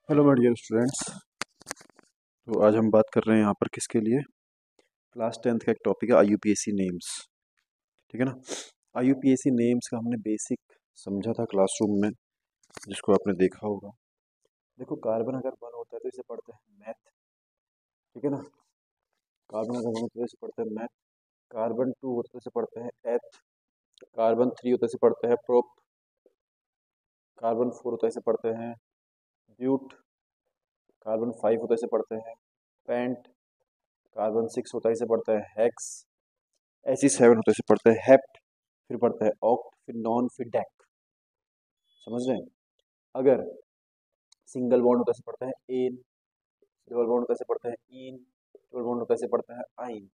Hello my dear students. तो आज हम बात कर रहे हैं यहाँ पर किसके लिए। क्लास 10th का एक टॉपिक है आईयूपीएसी नेम्स। ठीक है ना। आईयूपीएसी नेम्स का हमने बेसिक समझा था क्लासरूम में, जिसको आपने देखा होगा। देखो, कार्बन अगर वन होता है तो इसे पढ़ते हैं मैथ। ठीक है ना। कार्बन अगर वन होता है तो इसे पढ़ते हैं मैथ। कार्बन टू होता है तो इसे पढ़ते हैं एथ। कार्बन थ्री होता है इसे पढ़ते हैं प्रोप। कार्बन फोर होता है इसे पढ़ते हैं ब्यूट। कार्बन फाइव होता है इसे पढ़ते हैं पेंट। कार्बन सिक्स होता है इसे पढ़ते हैं हेक्स। ऐसी सेवन होता है इसे पढ़ते हैं हेप्ट। फिर पढ़ता है ऑक्ट, फिर नॉन, फिर डेक। समझ रहे हैं। अगर सिंगल बॉन्ड होता है इसे पढ़ता है एन। डबल बॉन्ड होता है इसे पढ़ता है इन। ट्रिपल बॉन्ड होता है इसे पढ़ता है आइन।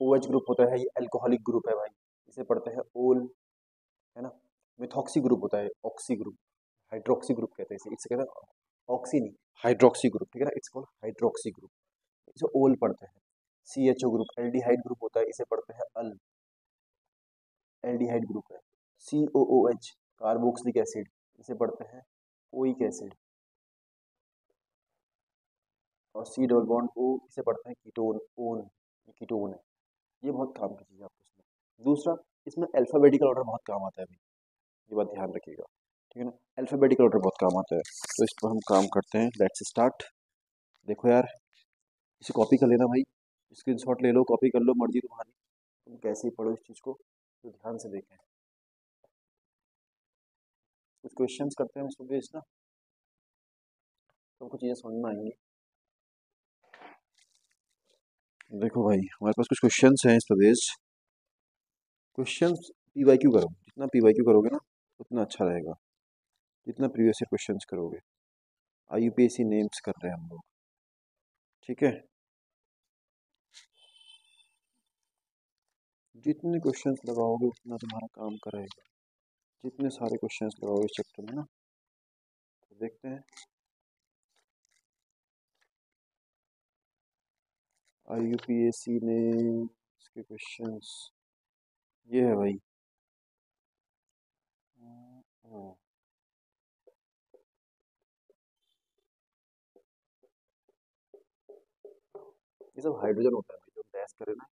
ओएच ग्रुप होता है, ये अल्कोहलिक ग्रुप है भाई, इसे पढ़ते हैं ओल। है ना। मिथॉक्सी ग्रुप होता है ऑक्सी ग्रुप। हाइड्रोक्सी ग्रुप कहते हैं इसे कहते हैं ऑक्सी नहीं, हाइड्रोक्सी ग्रुप। ठीक है ना, इट्स कॉल्ड हाइड्रोक्सी ग्रुप। इसे ओल पढ़ते हैं। C H O group aldehyde group होता है, इसे पढ़ते हैं अल। एल्डिहाइड ग्रुप है। C O O H carboxylic acid, इसे पढ़ते हैं ओइक एसिड। और सी डबल बॉन्ड ओ, इसे पढ़ते हैं कीटोन ओन। ये कीटोन है। ये बहुत काम की चीज़ है आपको इसमें। दूसरा, इसमें अल्फाबेटिकल ऑर्डर बहुत काम आता है भाई, ये बात ध्यान रखिएगा। ठीक है ना। अल्फाबेटिकल ऑर्डर बहुत काम आता है, तो इस पर हम काम करते हैं। Let's start. देखो यार, इसे कॉपी कर लेना भाई, स्क्रीनशॉट ले लो, कॉपी कर लो, मर्जी तुम्हारी, तुम कैसे ही पढ़ो इस चीज़ को, तो ध्यान से देखें। कुछ क्वेश्चंस करते हैं इसको बेस्ड ना, तुमको चीज़ें समझ में आएंगी। देखो भाई, हमारे पास कुछ क्वेश्चंस हैं इस पर बेस्ड। क्वेश्चंस पीवाईक्यू करो, जितना पीवाईक्यू करोगे ना उतना अच्छा रहेगा, जितना प्रीवियस ईयर क्वेश्चंस करोगे। आईयूपीएसी नेम्स कर रहे हैं हम लोग। ठीक है। जितने क्वेश्चंस लगाओगे उतना तुम्हारा काम करेगा, जितने सारे क्वेश्चंस लगाओगे इस चैप्टर में ना। तो देखते हैं आईयूपीएसी नेम्स के क्वेश्चंस। ये है भाई। हम्म, ये सब हाइड्रोजन होता है भाई, जो गैस करे ना।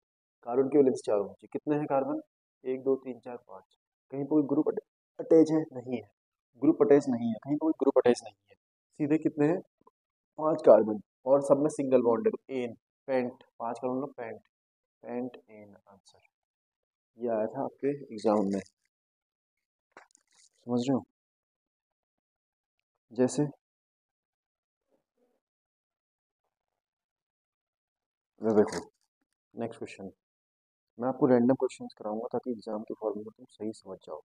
कार्बन की वैलेंस चार होनी चाहिए। कितने हैं कार्बन? एक दो तीन चार पाँच। कहीं पर कोई ग्रुप अटैच है? नहीं है। ग्रुप अटैच नहीं है, कहीं पर कोई ग्रुप अटैच नहीं है। सीधे कितने हैं? पांच कार्बन। और सब में सिंगल बॉन्ड है, तो एन। पेंट, पांच कार्बन लो, पेंट। Pentane answer. ये आया था आपके एग्जाम में, समझ रहे हो। जैसे ये देखो, नेक्स्ट क्वेश्चन। मैं आपको रैंडम क्वेश्चंस कराऊंगा ताकि एग्जाम के फॉर्मेट में तुम सही समझ जाओ।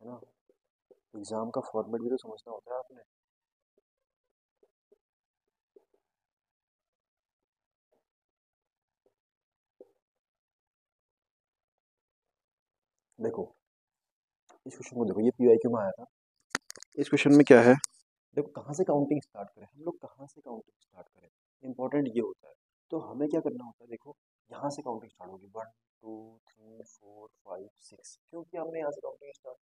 है ना। एग्जाम का फॉर्मेट भी तो समझना होता है आपने। देखो, इस क्वेश्चन को देखो, ये पीवाईक्यू में आया था। इस क्वेश्चन में क्या है, देखो कहाँ से काउंटिंग स्टार्ट करें हम लोग, कहाँ से काउंटिंग स्टार्ट करें, इंपॉर्टेंट ये होता है। तो हमें क्या करना होता है, देखो यहाँ से काउंटिंग स्टार्ट होगी, one two three four five six. क्यों किया हमने यहाँ से काउंटिंग स्टार्ट?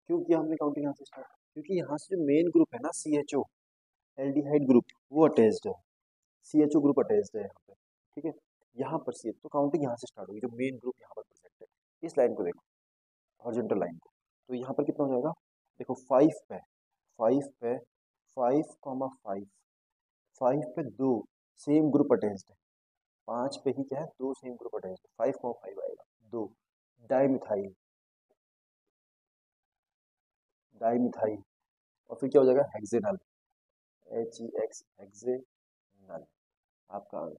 क्यों किया हमने काउंटिंग यहाँ से स्टार्ट? क्योंकि यहाँ से जो मेन ग्रुप है ना, C H O aldehyde group, वो अटैच्ड है। C H O group attached है यहाँ पे। ठीक है। यहाँ पर सी, तो काउंटिंग यहाँ से स्टार्ट होगी, जो मेन ग्रुप यहाँ पर प्रेजेंट है। इस लाइन को देखो, हॉरिजॉन्टल लाइन को। तो यहाँ पर कितना हो जाएगा, देखो फाइव पे, फाइव पे, फाइव कॉमा फाइव, फाइव पे दो सेम ग्रुप अटैच्ड है। पांच पे ही क्या है, दो सेम ग्रुप अटैच्ड है। फाइव कॉमा फाइव आएगा, दो डाईमिथाइल, डाईमिथाइल। और फिर क्या हो जाएगा, hexanal, H E X, hexanal. आपका आंसर।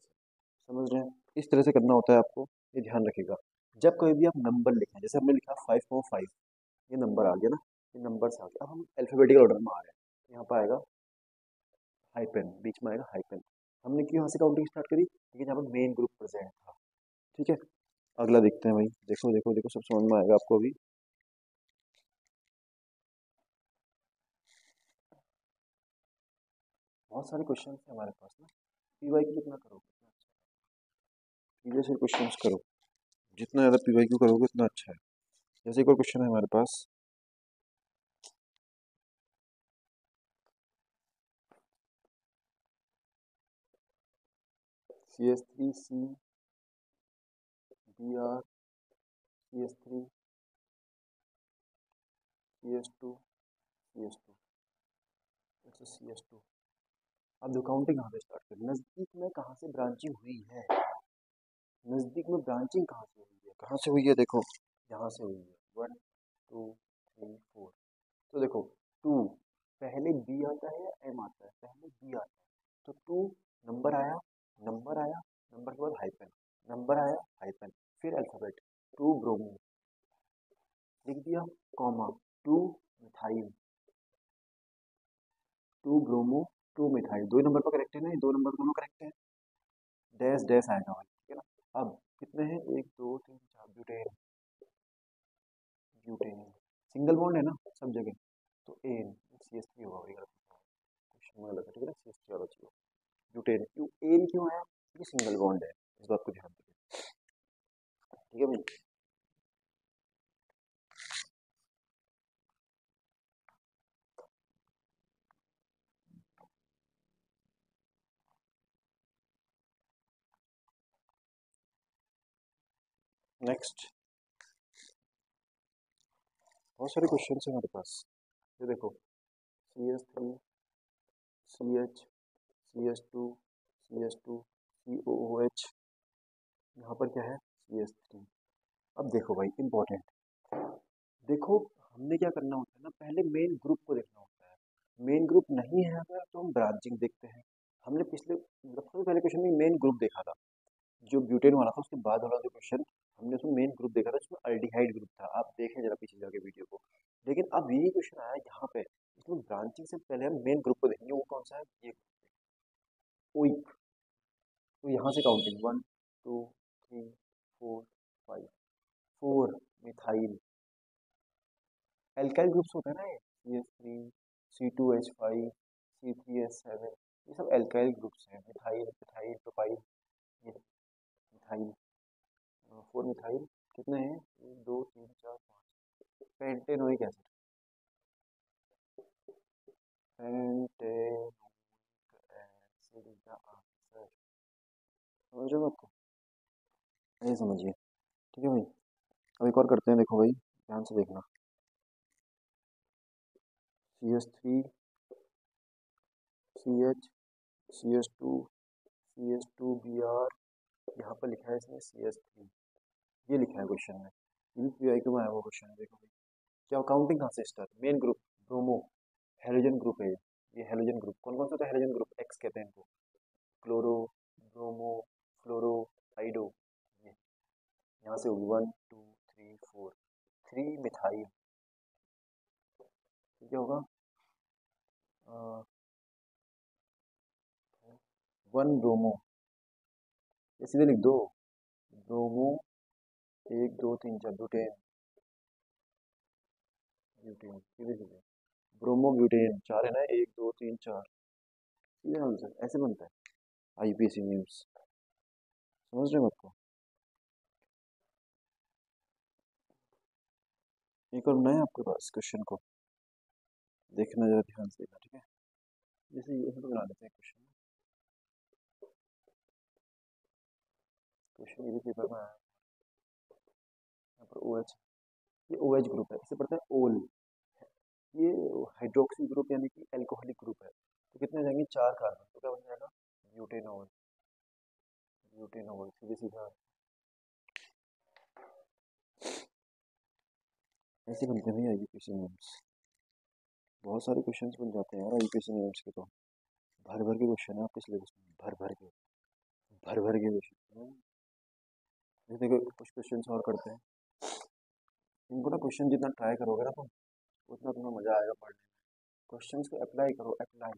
समझ रहे हैं। इस तरह से करना होता है आपको, ये ध्यान रखिएगा। जब कभी भी आप नंबर लिखें, जैसे हमने लिखा फाइव कॉमा फाइव, ये नंबर आ गया ना, ये नंबर आ गया। अब हम अल्फाबेटिकल ऑर्डर में आ रहे हैं, यहाँ पर आएगा हाइपेन, बीच में आएगा हाइपेन। हमने क्यों यहाँ से काउंटिंग स्टार्ट करी, क्योंकि यहाँ पर मेन ग्रुप प्रेजेंट था। ठीक है। अगला देखते हैं भाई, देखो देखो देखो, सब समझ में आएगा आपको अभी। बहुत सारे क्वेश्चन है हमारे पास ना। पीवाई क्यू कितना करोगे, प्रीवियस क्वेश्चन करो, जितना ज़्यादा पीवाई क्यू करोगे उतना अच्छा है। जैसे एक और क्वेश्चन है हमारे पास, CS3 C BR CS3 CS2 CS2 अच्छा CS2। अब जो काउंटिंग कहाँ से स्टार्ट करें, नज़दीक में कहाँ से ब्रांचिंग हुई है, नज़दीक में ब्रांचिंग कहाँ से हुई है, कहाँ से हुई है, देखो यहाँ से हुई है 1 2 3 4। तो देखो 2 पहले बी आता है या एम आता है, पहले बी आता है, तो 2 नंबर आया, नंबर आया, नंबर के बाद हाइपन, नंबर आया हाइपन, फिर अल्फाबेट 2 ब्रोमो लिख दिया, कॉमा 2 मिथाइल, 2 ब्रोमो 2 मिथाइल, दो ही नंबर पर करेक्ट है ना, ये दो नंबर दोनों करेक्ट है, डैश डैश आएगा भाई, ठीक है ना। अब कितने हैं, 1 2 3 4, ब्यूटेन, ब्यूटेन सिंगल बॉन्ड है ना सब जगह, तो एन CS3 होगा भाई, क्वेश्चन में गलत है, ठीक है ना, CS3 वाला चाहिए। ब्यूटेन क्यों एन क्यों आया, क्योंकि सिंगल बॉन्ड है, इस बात को ध्यान रखिए, ठीक है भाई। नेक्स्ट बहुत सारे क्वेश्चन है हमारे पास, ये देखो CS3 CH CS2 CS2 COOH, यहाँ पर क्या है CS3। अब देखो भाई इंपॉर्टेंट, देखो हमने क्या करना होता है ना, पहले मेन ग्रुप को देखना होता है, मेन ग्रुप नहीं है अगर तो हम ब्रांचिंग देखते हैं। हमने पिछले मतलब सबसे पहले क्वेश्चन में मेन ग्रुप देखा था, जो ब्यूटेन वाला था, उसके बाद वाला जो क्वेश्चन हमने उसमें मेन ग्रुप देखा था, उसमें अल्डिहाइड ग्रुप था, आप देखें जरा पीछे जाके वीडियो को। लेकिन अब यही क्वेश्चन आया यहाँ पे, इसमें ब्रांचिंग से पहले हम मेन ग्रुप को देखेंगे, वो कौन सा है, ये ओइक। तो यहाँ से काउंटिंग 1 2 3 4 5, 4 मिथाइल, एल्काइल ग्रुप्स होते हैं ना, ये CS3 C2H5 C3H7, ये सब एल्काइल ग्रुप्स हैं, मिथाइल मिथाइल प्रोपाइल, ये मिथाइल, 4 मिथाइल, कितने हैं 1 2 3 4 5, pentanoic acid, pentanoic acid is the answer, समझ रहे हो आपको, ये समझिए, ठीक है भाई। अब एक और करते हैं, देखो भाई ध्यान से देखना, CS3 CH CS2 CS2BR, यहाँ पर लिखा है इसमें CS3, ये लिखा है क्वेश्चन में, ये भी PIQ में आया हुआ क्वेश्चन है, देखो भाई क्या काउंटिंग कहाँ से start, main group bromo, halogen group है ये हेलोजन ग्रुप, कौन कौन सा होता है हेलोजन ग्रुप, एक्स कहते हैं इनको, क्लोरो ब्रोमो फ्लोरो आइडो, ये यहाँ से होगी 1 2 3 4, 3 मिथाइल, क्या होगा 1 ब्रोमो, ये सीधे लिख दो, ब्रोमो 1 2 3 4, ब्यूटेन, ब्यूटेन सीधे सीधे, ब्रोमो ब्यूटेन 4 है ना, 1 2 3 4, सीधे आंसर ऐसे बनता है, IUPAC न्यूज, समझ रहे हो आपको। एक और बनाए आपके पास क्वेश्चन को, देखना जरा ध्यान से देखना, ठीक है, जैसे ये तो बना लेते हैं क्वेश्चन, क्वेश्चन ये भी पेपर में आया, यहाँ पर OH, ये OH ग्रुप है, इसे पढ़ते हैं ओल, ये हाइड्रोक्सी ग्रुप यानी कि एल्कोहलिक ग्रुप है, तो कितने जाएंगे 4 कार्बन, तो क्या बन जाएगा ब्यूटेनॉल, ब्यूटेनॉल सीधे सीधा, ऐसे बनते हैं IUPAC न्यूज, बहुत सारे क्वेश्चंस बन जाते हैं यार IUPAC न्यूज के, तो भर भर के क्वेश्चन है आपके सिलेबस में, भर भर के, भर भर के क्वेश्चन, देखो कुछ क्वेश्चन और करते हैं, इनको ना क्वेश्चन जितना ट्राई करोगे ना तुम, उतना तुम्हें मजा आएगा पढ़ने में, क्वेश्चंस को अप्लाई करो, अप्लाई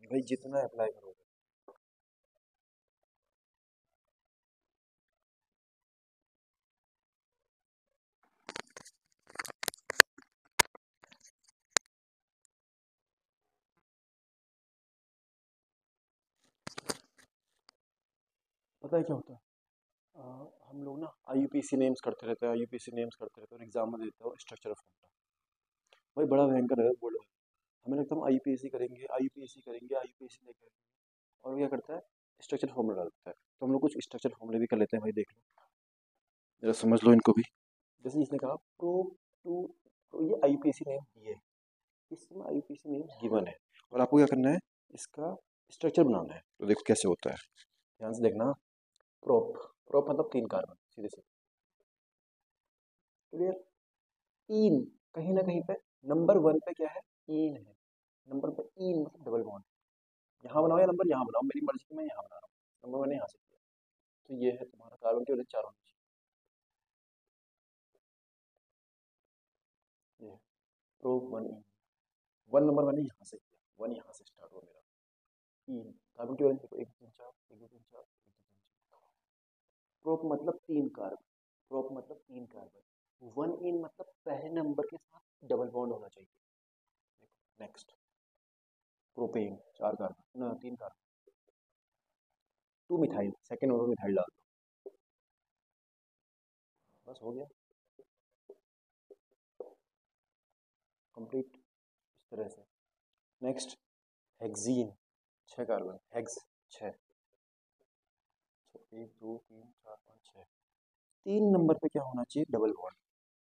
भाई जितना अप्लाई करोगे, पता है क्या होता है, हम लोग ना IUPAC नेम्स करते रहते हैं, IUPAC नेम्स करते रहते हैं और एग्जाम में देते हो स्ट्रक्चर ऑफ फॉर्मूला, भाई बड़ा भयंकर है बोर्ड में, हमें लगता है हम IUPAC करेंगे IUPAC करेंगे IUPAC नहीं करेंगे, और वो क्या करता है स्ट्रक्चर फॉर्मूला डालता है। तो हम लोग कुछ स्ट्रक्चर फॉर्मूले भी कर लेते हैं भाई, देख लो जरा समझ लो इनको भी। जैसे इसने कहा प्रो टू, तो ये आईयूपीएसी नेम दिए, इसमें आईयूपीएसी नेम गिवन है और आपको क्या करना है, इसका स्ट्रक्चर बनाना है। तो देखो कैसे होता है, ध्यान से देखना। प्रोप, प्रोप मतलब 3 कार्बन, सीधे सीधे क्लियर। इन, कहीं ना कहीं पे नंबर 1 पे क्या है, इन है। नंबर पे इन मतलब डबल बॉन्ड, यहाँ बनाओ या नंबर यहाँ बनाओ, मेरी मर्जी की मैं यहाँ बना रहा हूँ, नंबर मैंने यहाँ से किया। तो ये है तुम्हारा कार्बन की वजह 4 होनी चाहिए। ये प्रो 1 इन, 1 नंबर मैंने यहाँ से किया, 1 यहाँ से स्टार्ट हुआ मेरा। इन कार्बन की वजह देखो, 1 2 3 4, 1 2 3 4, 1 2 3 4। प्रोप मतलब 3 कार्बन, प्रोप मतलब 3 कार्बन। 1 इन मतलब पहले नंबर के साथ डबल बॉन्ड होना चाहिए। नेक्स्ट, प्रोपेन 4 कार्बन ना 3 carbon, 2 methyl, second number methyl डाल दो, बस हो गया कंप्लीट इस तरह से। Next, hexene 6 carbon, hex 6, 1 2 3 4 5 6। 3 number पे क्या होना चाहिए, डबल बॉन्ड।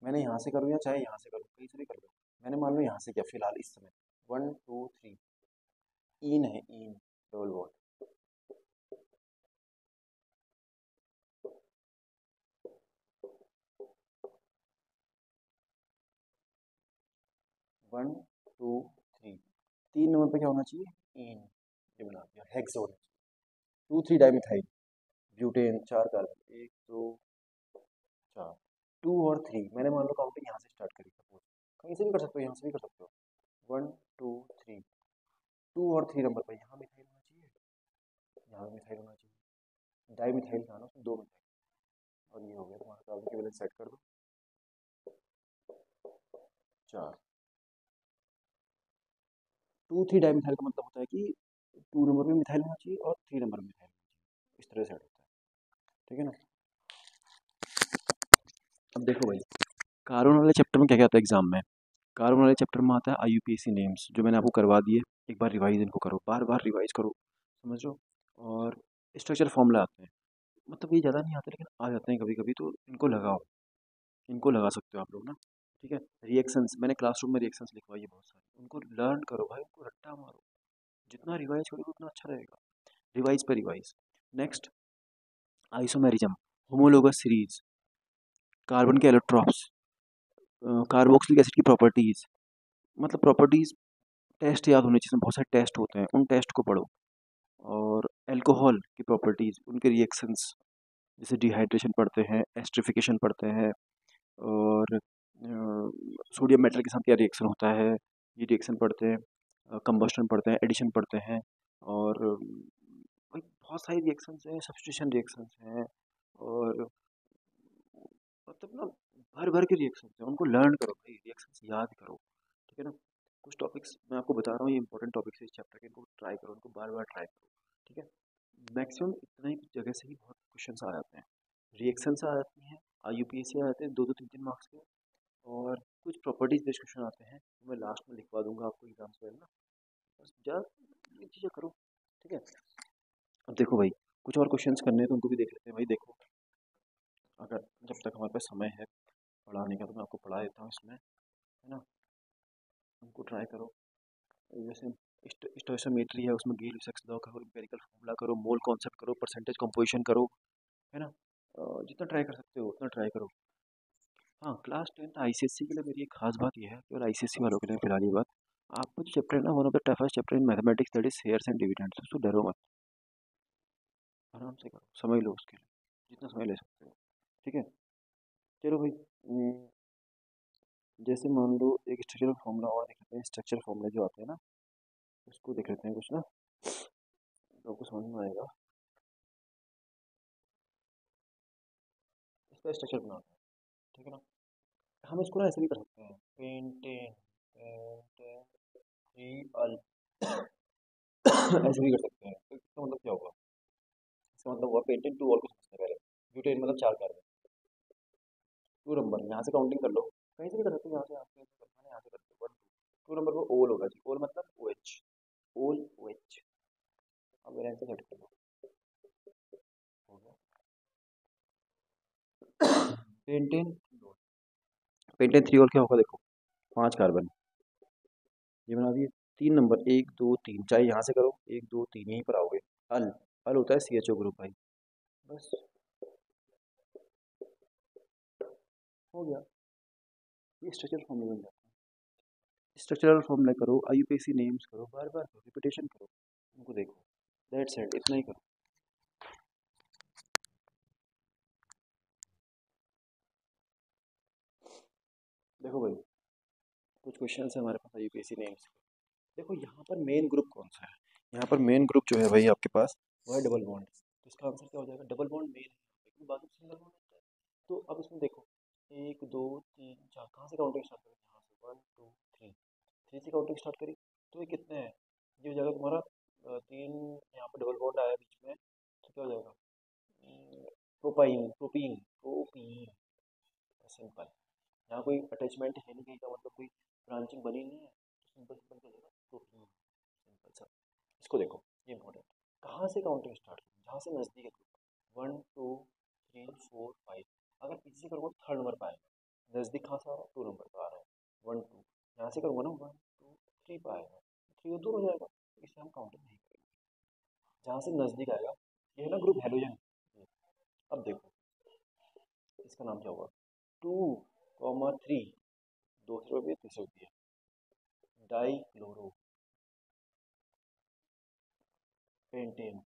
मैंने यहाँ से करूँ या चाहे यहाँ से करूँ, कहीं से भी कर लो। मैंने मान लो यहाँ से किया फिलहाल इस समय, 1 2 3, इन है, इन डबल बॉन्ड। 1 2 3, 3 नंबर पे क्या होना चाहिए, इन, ये बना दिया हेक्स होना चाहिए। 2 3 डाइमिथाइल ब्यूटेन 4 कार्बन, 1 2 4, 2 और 3 मैंने मान लो काउंटिंग यहाँ से स्टार्ट करी, सपोज कहीं से भी कर सकते हो, यहाँ से भी कर सकते हो। 1 2 3, 2 और 3 नंबर पर यहाँ मिथाइल होना चाहिए, यहाँ भी मिथाइल होना चाहिए। डाई मिथाइल का ना उसमें 2 मिथाइल, और ये हो गया तुम्हारा कार्बन की वैलेंस सेट कर दो 4। 2 3 डाई मिथाइल का मतलब होता है कि 2 नंबर में मिथाइल होना चाहिए और 3 नंबर में मिथाइल होना चाहिए, इस तरह सेट होता है, ठीक है ना। अब देखो भाई, कार्बन वाले चैप्टर में क्या क्या आता है एग्जाम में। कार्बन वाले चैप्टर में आता है आईयूपीएसी नेम्स, जो मैंने आपको करवा दिए। एक बार रिवाइज इनको करो, बार बार रिवाइज करो, समझो। और स्ट्रक्चर फॉर्मूला आते हैं, मतलब ये ज़्यादा नहीं आते लेकिन आ जाते हैं कभी कभी, तो इनको लगाओ, इनको लगा सकते हो आप लोग ना, ठीक है। रिएक्शंस मैंने क्लासरूम में रिएक्शंस लिखवाई है बहुत सारी, उनको लर्न करो भाई, उनको रट्टा मारो, जितना रिवाइज करोगे उतना अच्छा रहेगा। रिवाइज पे revise. Next, isomerism, homologous series, carbon के एलोट्रॉप्स, कार्बोक्सिलिक एसिड की प्रॉपर्टीज, मतलब प्रॉपर्टीज टेस्ट याद होने चाहिए, बहुत सारे टेस्ट होते हैं, उन टेस्ट को पढ़ो। और अल्कोहल की प्रॉपर्टीज, उनके रिएक्शंस, जैसे डिहाइड्रेशन पढ़ते हैं, एस्ट्रिफिकेशन पढ़ते हैं, और सोडियम मेटल के साथ क्या रिएक्शन होता है, ये रिएक्शन पढ़ते हैं। कंबस्टन पढ़ते हैं, एडिशन पढ़ते हैं, और भाई बहुत सारी रिएक्शंस हैं, सब्स्टिट्यूशन रिएक्शंस हैं, और मतलब ना भर भर के रिएक्शंस हैं, उनको लर्न करो भाई, रिएक्शंस याद करो, ठीक है ना। कुछ टॉपिक्स मैं आपको बता रहा हूँ, ये इंपॉर्टेंट टॉपिक्स है इस चैप्टर के, इनको ट्राई करो, इनको बार बार ट्राई करो, ठीक है। मैक्सिमम इतना ही जगह से ही बहुत क्वेश्चन आ जाते हैं, रिएक्शन से आ जाती हैं, आईयूपीएसी आ जाते हैं 2 2 3 3 मार्क्स के, और कुछ प्रॉपर्टीज बेस्ड क्वेश्चन आते हैं, तो मैं लास्ट में लिखवा दूंगा आपको एग्जाम से पहले ना, बस ज़्यादा ये चीज़ें करो, ठीक है। अब देखो भाई, कुछ और क्वेश्चंस करने हैं तो उनको भी देख लेते हैं भाई। देखो, अगर जब तक हमारे पास समय है पढ़ाने का, तो मैं आपको पढ़ा देता हूँ इसमें, है ना। उनको ट्राई करो, जैसे स्टोइकोमेट्री है, उसमें गेल सेक्स दो करो, एम्पिरिकल फॉर्मूला करो, मोल कॉन्सेप्ट करो, परसेंटेज कंपोजिशन करो, है ना। जितना ट्राई कर सकते हो उतना ट्राई करो। हाँ, क्लास 10th आईसीएससी के लिए मेरी एक खास बात यह है, और आईसीएससी वालों के लिए फिलहाल ये बात, आपका जो चैप्टर है ना, one of the toughest chapter in mathematics, that is shares and dividends, उसको डरो मत, आराम से करो, समझ लो उसके लिए जितना समय ले सकते हो, ठीक है। चलो भाई, जैसे मान लो एक स्ट्रक्चरल फॉर्मूला और देख लेते हैं, स्ट्रक्चर फॉर्मूला जो आते हैं ना, उसको देख लेते हैं कुछ ना, तो आपको समझ में आएगा। इसका स्ट्रक्चर बनाते हैं, ठीक है ना। हम इसको ना ऐसे भी कर सकते हैं, पेंटेन, पेंटेन थ्री अल ऐसे भी कर सकते हैं, तो इसका मतलब क्या होगा, इसका मतलब हुआ पेंटेन टू, और कुछ समझते हैं पहले। ब्यूटेन मतलब 4 कार्बन, 2 नंबर यहाँ से काउंटिंग कर लो, कहीं से भी कर सकते हो, यहाँ से, यहाँ से, यहाँ से कर सकते हो, 1 2 नंबर पर ओल होगा जी, ओल मतलब ओ एच, ओल ओ एच। अब मेरा आंसर सेट कर दो, पेंटेन पेंटेन 3 और क्या होगा देखो, 5 कार्बन, ये बना दिए। 3 नंबर 1 2 3, चाहे यहाँ से करो 1 2 3 यहीं पर आओगे। अल अल होता है CHO ग्रुप भाई, बस हो गया, ये स्ट्रक्चरल फॉर्मूला बन जाता है। स्ट्रक्चरल फॉर्मूला करो, IUPAC नेम्स करो, बार बार करो, रिपीटेशन करो, उनको देखो, दैट्स इट, इतना ही करो। देखो भाई, कुछ क्वेश्चन है हमारे पास IUPAC नेम्स। देखो यहाँ पर मेन ग्रुप कौन सा है, यहाँ पर मेन ग्रुप जो है भाई आपके पास वो है डबल बॉन्ड, तो इसका आंसर क्या हो जाएगा, डबल बॉन्ड मेन है, लेकिन बाकी सिंगल बॉन्ड होता है। तो अब इसमें देखो 1 2 3 4, कहाँ से काउंटिंग स्टार्ट करें, यहाँ से 1 2 3, 3 से काउंटिंग स्टार्ट करी, तो ये कितने हैं, ये हो जाएगा तुम्हारा 3, यहाँ पर डबल बॉन्ड आया बीच में, तो क्या हो जाएगा, प्रोपाइन प्रोपीन प्रोपीन, सिंपल। यहाँ कोई अटैचमेंट है नहीं कहीं का, मतलब कोई ब्रांचिंग बनी नहीं है, तो सिंपल सिंपल क्या हो जाएगा, प्रोपीन, सिंपल सा। इसको देखो, ये इंपॉर्टेंट, कहाँ से काउंटिंग स्टार्ट करें, जहाँ से नजदीक है ग्रुप, 1 2 3 4 5, अगर पीछे से करूँगा तो 3rd नंबर पर आएगा, नजदीक कहाँ से आ रहा है, 2 नंबर पर आ रहा है, 1 2, यहाँ से करूँगा ना 1 2 3 पर आएगा, 3 दूर हो जाएगा, इसे हम काउंटिंग नहीं करेंगे, जहाँ से नजदीक आएगा। ये है ना ग्रुप हेलोजन। अब देखो इसका नाम क्या होगा, 2 3, 2 भी है, तीसरे भी है, die chloro pentane,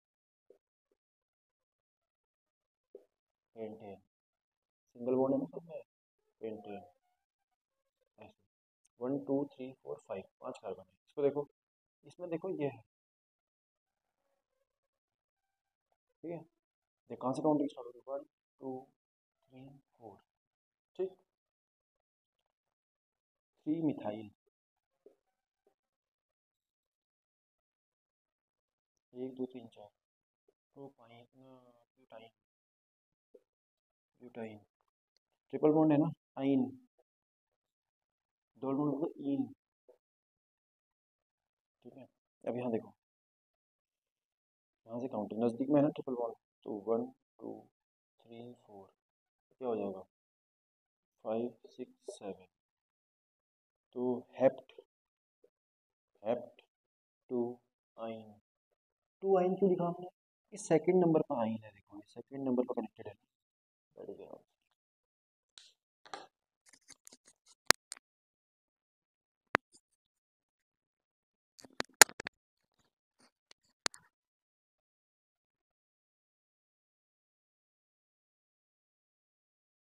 pentane single bond है ना सब में, पेंटेन, ऐसे 1 2 3 4 5, 5 कार्बन है। इसको देखो, इसमें देखो ये है, ठीक है, देख कहाँ से काउंटिंग स्टार्ट होगी, 1 2 3 4, ठीक, 3 methyl, 1 2 3 4, propyne, butyne, butyne, triple bond है ना, आइन, डबल बॉन्ड होगा इन, ठीक है। अब यहाँ देखो, यहाँ से काउंटिंग नजदीक में है ना ट्रिपल बॉन्ड, तो 1 2 3 4, क्या हो जाएगा, 5 6 7, तो हेप्ट, हेप्ट टू आइन, 2 आइन क्यों लिखा हमने, इस सेकंड नंबर पर आइन है, देखो ये सेकंड नंबर पर कनेक्टेड है, दैट इज आंसर।